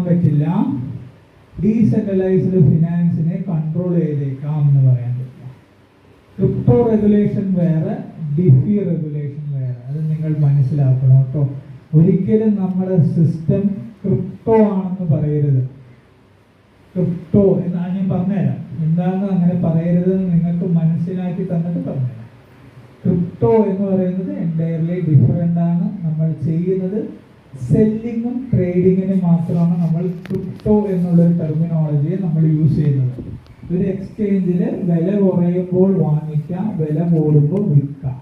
പറ്റില്ല, decentralised ഫിനാൻസിനെ control ചെയ്തേക്കാം എന്ന് പറയാൻ പറ്റില്ല. ക്രിപ്റ്റോ റെഗുലേഷൻ വേറെ, ഡിഫി റെഗുലേഷൻ വേറെ. അത് നിങ്ങൾ മനസ്സിലാക്കണം കേട്ടോ. ഒരിക്കലും നമ്മുടെ സിസ്റ്റം ക്രിപ്റ്റോ ആണെന്ന് പറയരുത്. ക്രിപ്റ്റോ എന്നാണ് ഞാൻ പറഞ്ഞുതരാം, എന്താണെന്ന് അങ്ങനെ പറയരുതെന്ന് നിങ്ങൾക്ക് മനസ്സിലാക്കി തന്നിട്ട് പറഞ്ഞുതരാം. ക്രിപ്റ്റോ എന്ന് പറയുന്നത് എൻറ്റയർലി ഡിഫറെൻ്റ് ആണ്. നമ്മൾ ചെയ്യുന്നത് സെല്ലിങ്ങും ട്രേഡിങ്ങിനും മാത്രമാണ് നമ്മൾ ക്രിപ്റ്റോ എന്നുള്ളൊരു ടെർമിനോളജിയെ നമ്മൾ യൂസ് ചെയ്യുന്നത്. ഒരു എക്സ്ചേഞ്ചിൽ വില കുറയുമ്പോൾ വാങ്ങിക്കാം, വില കൂടുമ്പോൾ വിൽക്കാം.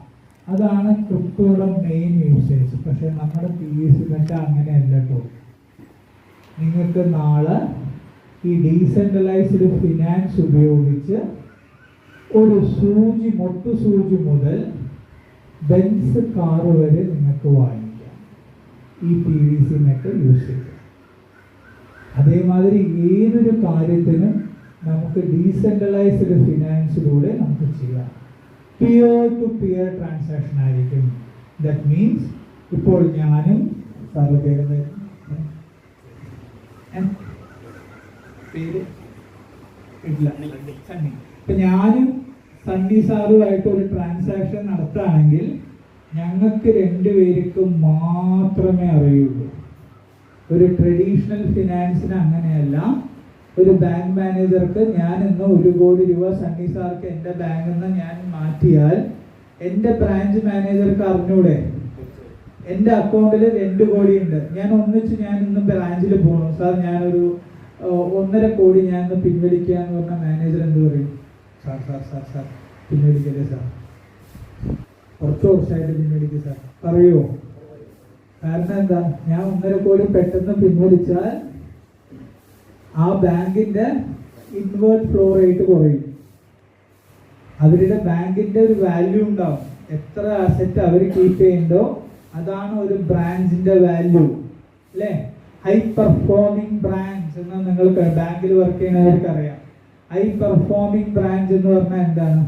അതാണ് ക്രിപ്റ്റോയുടെ മെയിൻ യൂസേജ്. പക്ഷെ നമ്മുടെ PSMETA അങ്ങനെയല്ല കേട്ടോ. നിങ്ങൾക്ക് നാളെ ഈ ഡീസെൻട്രലൈസ്ഡ് ഫിനാൻസ് ഉപയോഗിച്ച് ഒരു മൊട്ടു സൂചി മുതൽ ബെൻസ് കാറ് വരെ നിങ്ങൾക്ക് വാങ്ങിക്കാം ഈ PSMETA യൂസ് ചെയ്ത്. അതേമാതിരി ഏതൊരു കാര്യത്തിനും നമുക്ക് ഡീസെൻട്രലൈസ്ഡ് ഫിനാൻസിലൂടെ നമുക്ക് ചെയ്യാം. പിയർ ടു പിയർ ട്രാൻസാക്ഷൻ ആയിരിക്കും. ദാറ്റ് മീൻസ് ഇപ്പോൾ ഞാനും ഞാനും സണ്ണി സാറുമായിട്ട് ഒരു ട്രാൻസാക്ഷൻ നടത്തുകയാണെങ്കിൽ ഞങ്ങൾക്ക് രണ്ടുപേർക്കും മാത്രമേ അറിയുള്ളൂ. ഒരു ട്രഡീഷണൽ ഫിനാൻസിന് അങ്ങനെയല്ല. ഒരു ബാങ്ക് മാനേജർക്ക് ഞാൻ ഇന്ന് 1 കോടി രൂപ സണ്ണി സാർക്ക് എൻ്റെ ബാങ്കിൽ നിന്ന് ഞാൻ മാറ്റിയാൽ എൻ്റെ ബ്രാഞ്ച് മാനേജർക്ക് അറിഞ്ഞൂടെ എൻ്റെ അക്കൗണ്ടിൽ 2 കോടി ഉണ്ട്, ഞാൻ ഇന്ന് ബ്രാഞ്ചിൽ പോകണം സാർ, ഞാനൊരു 1.5 കോടി ഞാൻ ഇന്ന് പിൻവലിക്കുക എന്ന് പറഞ്ഞാൽ മാനേജർ എന്ത് പറയും? സാർ സാർ സാർ സാർ പിൻവലിക്കല്ലേ സാർ, കുറച്ച് വർഷമായിട്ട് പിൻവലിക്കുക സാർ പറയുമോ? കാരണം എന്താ? ഞാൻ 1.5 കോടി പെട്ടെന്ന് പിൻവലിച്ചാൽ ആ ബാങ്കിന്റെ ഇൻവേർട്ട് ഫ്ലോ റേറ്റ് കുറയും. അവരുടെ ബാങ്കിന്റെ ഒരു വാല്യൂ ഉണ്ടാവും. എത്ര അസറ്റ് അവർ കീപ്പ് ചെയ്യുന്നുണ്ടോ അതാണ് ഒരു ബ്രാഞ്ചിന്റെ വാല്യൂ, അല്ലേ? ഹൈ പെർഫോമിംഗ് ബ്രാഞ്ച് എന്ന് നിങ്ങൾക്ക് ബാങ്കിൽ വർക്ക് ചെയ്യുന്നവർക്ക് അറിയാം. ഹൈ പെർഫോമിംഗ് ബ്രാഞ്ച് എന്ന് പറഞ്ഞാൽ എന്താണ്?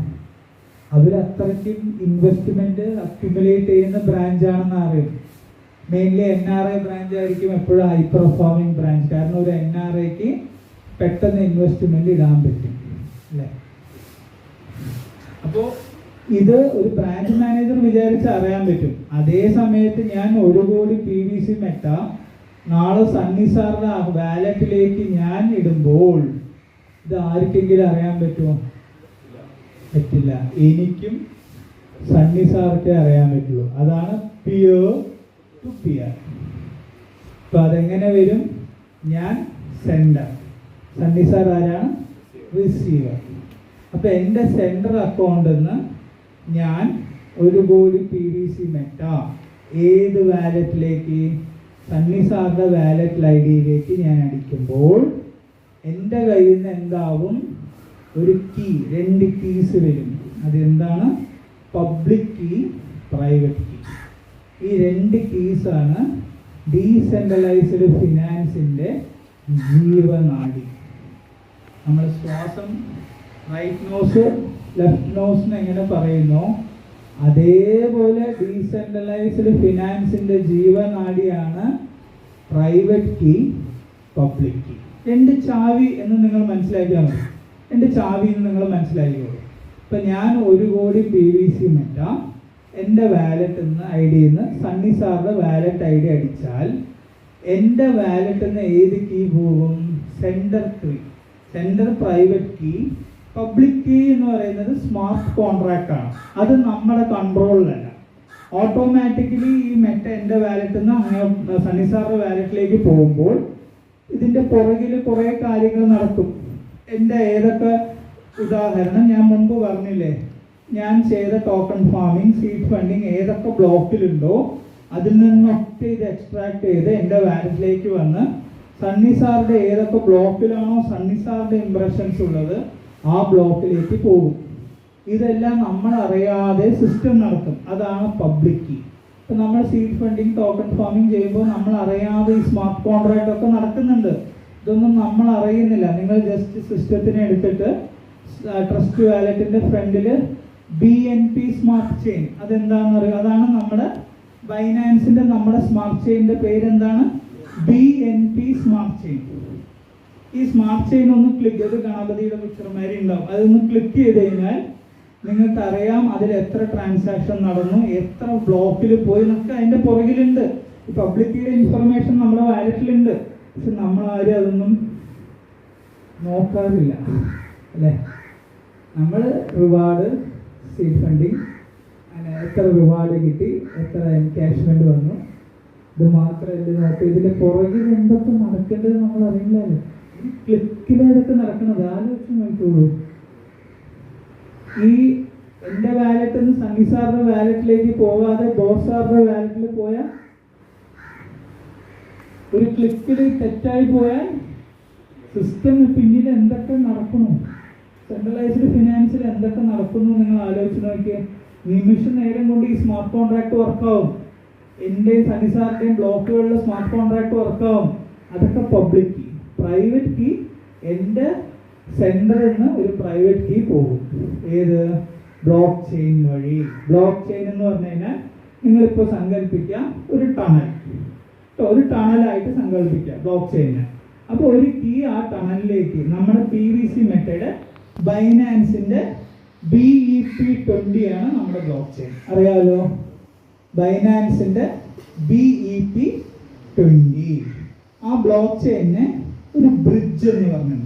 അവർ അത്രയ്ക്കും ഇൻവെസ്റ്റ്മെന്റ് അക്യുമുലേറ്റ് ചെയ്യുന്ന ബ്രാഞ്ചാണെന്ന് അറിയും. മെയിൻലി NRI ബ്രാഞ്ച് ആയിരിക്കും എപ്പോഴും ഹൈ പെർഫോമിംഗ് ബ്രാഞ്ച്. കാരണം ഒരു NRIക്ക് പെട്ടെന്ന് ഇൻവെസ്റ്റ്മെന്റ് ഇടാൻ പറ്റും, അല്ലേ? അപ്പോൾ ഇത് ഒരു ബ്രാഞ്ച് മാനേജർ വിചാരിച്ച് അറിയാൻ പറ്റും. അതേ സമയത്ത് ഞാൻ 1 കോടി PSMETA നാളെ സണ്ണി സാറിന്റെ വാലറ്റിലേക്ക് ഞാൻ ഇടുമ്പോൾ ഇത് ആർക്കെങ്കിലും അറിയാൻ പറ്റുമോ? പറ്റില്ല. എനിക്കും സണ്ണി സാർക്കേ അറിയാൻ പറ്റുള്ളൂ. അതാണ് പിയർ ടു പിയർ. അപ്പൊ അതെങ്ങനെ വരും? ഞാൻ സെൻഡർ, സണ്ണി സാർ ആരാണ്? റിസീവർ. അപ്പൊ എൻ്റെ സെൻഡർ അക്കൗണ്ടിൽ നിന്ന് ഞാൻ 1 കോടി PSMETA ഏത് വാലറ്റിലേക്ക്? സണ്ണി സാറിന്റെ വാലറ്റ് ID ഞാൻ അടിക്കുമ്പോൾ എൻ്റെ കയ്യിൽ നിന്ന് എന്താവും? ഒരു കീ, 2 കീസ് വരും. അതെന്താണ്? Public key, private key. ഈ 2 കീസാണ് ഡീസെൻട്രലൈസ്ഡ് ഫിനാൻസിന്റെ ജീവനാഡി. നമ്മൾ ശ്വാസം റൈറ്റ് നോസ് ലെഫ്റ്റ് നോസ് എങ്ങനെ പറയുന്നോ അതേപോലെ ഡീസെൻട്രലൈസ്ഡ് ഫിനാൻസിന്റെ ജീവനാഡിയാണ് പ്രൈവറ്റ് കീ, പബ്ലിക് കീ. 2 ചാവി എന്ന് നിങ്ങൾ മനസ്സിലാക്കിയാൽ മതി. 2 ചാവി എന്ന് നിങ്ങൾ മനസ്സിലാക്കിയോളൂ. ഇപ്പൊ ഞാൻ 1 കോടി PSMETA എൻ്റെ വാലറ്റിൽ നിന്ന് ID നിന്ന് സണ്ണി സാറിന്റെ വാലറ്റ് ID അടിച്ചാൽ എൻ്റെ വാലറ്റിൽ നിന്ന് ഏത് കീ പോകും? Sender key, sender private key. Public key എന്ന് പറയുന്നത് സ്മാർട്ട് കോൺട്രാക്ട് ആണ്. അത് നമ്മുടെ കൺട്രോളിലല്ല. ഓട്ടോമാറ്റിക്കലി ഈ മെറ്റ എൻ്റെ വാലറ്റിൽ നിന്ന് അങ്ങനെ സണ്ണി സാറിന്റെ വാലറ്റിലേക്ക് പോകുമ്പോൾ ഇതിൻ്റെ പുറകിൽ കുറേ കാര്യങ്ങൾ നടക്കും. എൻ്റെ ഏതൊക്കെ ഉദാഹരണം ഞാൻ മുൻപ് പറഞ്ഞില്ലേ, ഞാൻ ചെയ്ത ടോക്കൺ ഫാമിംഗ്, സീഡ് ഫണ്ടിങ് ഏതൊക്കെ ബ്ലോക്കിലുണ്ടോ അതിൽ നിന്നൊക്കെ ഇത് എക്സ്ട്രാക്ട് ചെയ്ത് എൻ്റെ വാലറ്റിലേക്ക് വന്ന് സണ്ണി സാറിന്റെ ഏതൊക്കെ ബ്ലോക്കിലാണോ സണ്ണി സാറിന്റെ ഇംപ്രഷൻസ് ഉള്ളത് ആ ബ്ലോക്കിലേക്ക് പോകും. ഇതെല്ലാം നമ്മൾ അറിയാതെ സിസ്റ്റം നടത്തും. അതാണ് പബ്ലിക് കീ. ഇപ്പം നമ്മൾ സീഡ് ഫണ്ടിങ്, ടോക്കൺ ഫാമിംഗ് ചെയ്യുമ്പോൾ നമ്മൾ അറിയാതെ ഈ സ്മാർട്ട് കോൺട്രാക്ട് ഒക്കെ നടക്കുന്നുണ്ട്. ഇതൊന്നും നമ്മൾ അറിയുന്നില്ല. നിങ്ങൾ ജസ്റ്റ് സിസ്റ്റത്തിനെ എടുത്തിട്ട് ട്രസ്റ്റ് വാലറ്റിന്റെ ഫ്രണ്ടിൽ BNP സ്മാർട്ട് ചെയിൻ അതെന്താണെന്ന് അറിയാം. അതാണ് നമ്മുടെ ബൈനാൻസിന്റെ നമ്മുടെ സ്മാർട്ട് ചെയിനിന്റെ പേര് എന്താണ്? BNP smart chain. ഈ സ്മാർട്ട് ചെയിൻ ഒന്ന് ക്ലിക്ക് ചെയ്ത് ഗണപതിയുടെ പിക്ചർമാരി ഉണ്ടാവും, അതൊന്ന് ക്ലിക്ക് ചെയ്ത് കഴിഞ്ഞാൽ നിങ്ങൾക്കറിയാം അതിൽ എത്ര ട്രാൻസാക്ഷൻ നടന്നു, എത്ര ബ്ലോക്കിൽ പോയി എന്നൊക്കെ അതിൻ്റെ പുറകിലുണ്ട്. ഈ പബ്ലിക്കിയുടെ ഇൻഫർമേഷൻ നമ്മുടെ വാലറ്റിലുണ്ട്. പക്ഷെ നമ്മളാരും അതൊന്നും നോക്കാറില്ല അല്ലേ. നമ്മൾ റിവാർഡ്, സീഡ് ഫണ്ടിങ്, അങ്ങനെ എത്ര റിവാർഡ് കിട്ടി, എത്ര എൻകാഷ്മെന്റ് വന്നു, ഇത് മാത്രമല്ല നോക്കുക. ഇതിന്റെ പുറകിൽ എന്തൊക്കെ നടക്കേണ്ടത് നമ്മൾ അറിയില്ലല്ലോ. ഈ ക്ലിക്കിലേതൊക്കെ നടക്കണത് ആലോചിച്ച് നോക്കിക്കോളൂ. ഈ എൻ്റെ വാലറ്റിൽ നിന്ന് സണ്ണി സാറിന്റെ വാലറ്റിലേക്ക് പോകാതെ ബോസ് സാറിന്റെ വാലറ്റിൽ പോയാൽ, ഒരു ക്ലിക്കിൽ തെറ്റായി പോയാൽ സിസ്റ്റം പിന്നിൽ എന്തൊക്കെ നടക്കുന്നു, സെൻട്രലൈസ്ഡ് ഫിനാൻസിൽ എന്തൊക്കെ നടക്കുന്നു നിങ്ങൾ ആലോചിച്ച് നോക്കിയാൽ. നിമിഷ നേരം കൊണ്ട് ഈ സ്മാർട്ട് കോൺട്രാക്ട് വർക്കാവും. എൻ്റെയും സണ്ണി സാറിൻ്റെയും ബ്ലോക്കുകളിലെ സ്മാർട്ട് കോൺട്രാക്ട് വർക്കാവും. അതൊക്കെ പബ്ലിക് കീ. പ്രൈവറ്റ് കീ എൻ്റെ സെൻറ്ററിൽ നിന്ന് ഒരു പ്രൈവറ്റ് കീ പോകും. ഏത്? ബ്ലോക്ക് ചെയിൻ വഴി. ബ്ലോക്ക് ചെയിൻ എന്ന് പറഞ്ഞു കഴിഞ്ഞാൽ നിങ്ങളിപ്പോൾ സങ്കല്പിക്കാം ഒരു ടണൽ, ഒരു ടണലായിട്ട് സങ്കല്പിക്കാം ബ്ലോക്ക് ചെയിന്. അപ്പോൾ ഒരു കീ ആ ടണലിലേക്ക്, നമ്മുടെ PVC മെത്തേഡ് ബൈനാൻസിന്റെ BEP20 ആണ് നമ്മുടെ ബ്ലോക്ക് ചെയിൻ. അറിയാമല്ലോ, ബൈനാൻസിന്റെ BEP20. ആ ബ്ലോക്ക് ചെയിനെ ഒരു ബ്രിഡ്ജ് എന്ന് പറഞ്ഞാൽ,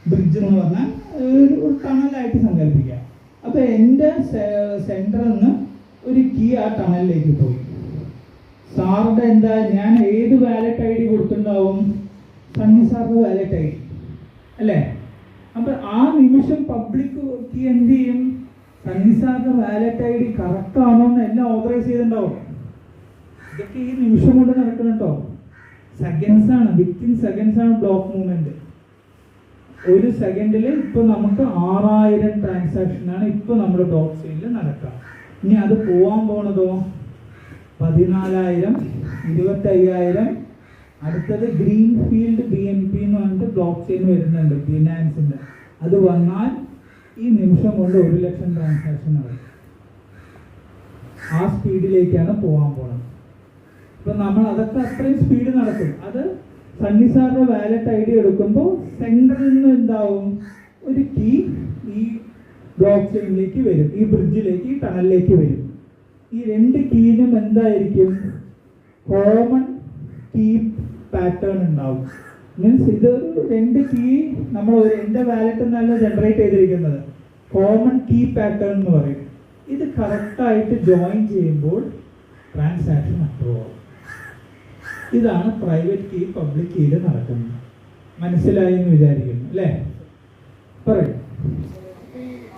ബ്രിഡ്ജ് എന്ന് പറഞ്ഞാൽ ഒരു ടണലായിട്ട് സങ്കല്പിക്കാം. അപ്പൊ എൻ്റെ സെന്ററിൽ നിന്ന് ഒരു കീ ആ ടണലിലേക്ക് പോയി. സാറിന്റെ എന്താ, ഞാൻ ഏത് വാലറ്റ് ID കൊടുത്തിട്ടുണ്ടാവും? സണ്ണി സാറിന്റെ വാലറ്റ് ID അല്ലേ. അപ്പൊ ആ നിമിഷം പബ്ലിക് കീ എന്ത് ചെയ്യും? സണ്ണി സാറിന്റെ വാലറ്റ് ID കറക്റ്റ് ആണോ എന്ന് എല്ലാം ഓതറൈസ് ചെയ്തിട്ടുണ്ടാവും. ഇതൊക്കെ ഈ നിമിഷം കൊണ്ട് നടക്കണം കേട്ടോ. സെക്കൻഡ്സ് ആണ്, വിത്തിൻ സെക്കൻഡ്സ് ആണ് ബ്ലോക്ക് മൂവ്മെന്റ്. ഒരു സെക്കൻഡിൽ ഇപ്പൊ നമുക്ക് 6000 ട്രാൻസാക്ഷൻ ആണ് ഇപ്പൊ നമ്മുടെ ബ്ലോക്ക് ചെയിനിൽ നടക്കുക. ഇനി അത് പോവാൻ പോണതോ 14,000, 25,000. അടുത്തത് ഗ്രീൻ ഫീൽഡ് BNP എന്ന് പറഞ്ഞിട്ട് ബ്ലോക്ക് ചെയിൻ വരുന്നുണ്ട് ഫിനാൻസിന്റെ. അത് വന്നാൽ ഈ നിമിഷം കൊണ്ട് 1,00,000 ട്രാൻസാക്ഷൻ നടക്കും. ആ സ്പീഡിലേക്കാണ് പോകാൻ പോകുന്നത്. ഇപ്പൊ നമ്മൾ അതൊക്കെ അത്രയും സ്പീഡ് നടക്കും. അത് സണ്ണി സാറിന്റെ വാലറ്റ് ID എടുക്കുമ്പോൾ സെൻട്രലിൽ നിന്ന് എന്താവും? ഒരു കീ ഈ ബ്ലോക്ക് ചെയിനിലേക്ക് വരും, ഈ ബ്രിഡ്ജിലേക്ക്, ഈ ടണലിലേക്ക് വരും. ഈ രണ്ട് കീനും എന്തായിരിക്കും? കോമൺ കീ പാറ്റേൺ ഉണ്ടാവും. മീൻസ് ഇത് രണ്ട് കീ നമ്മൾ എൻ്റെ വാലറ്റിൽ നിന്നല്ല ജനറേറ്റ് ചെയ്തിരിക്കുന്നത്, കോമൺ കീ പാറ്റേൺ എന്ന് പറയും. ഇത് കറക്റ്റായിട്ട് ജോയിൻ ചെയ്യുമ്പോൾ ട്രാൻസാക്ഷൻ അപ്രൂവ് ആവും. ഇതാണ് പ്രൈവറ്റ് കീ പബ്ലിക് കീയിൽ നടക്കുന്നത്. മനസ്സിലായി എന്ന് വിചാരിക്കുന്നു അല്ലേ? പറയും.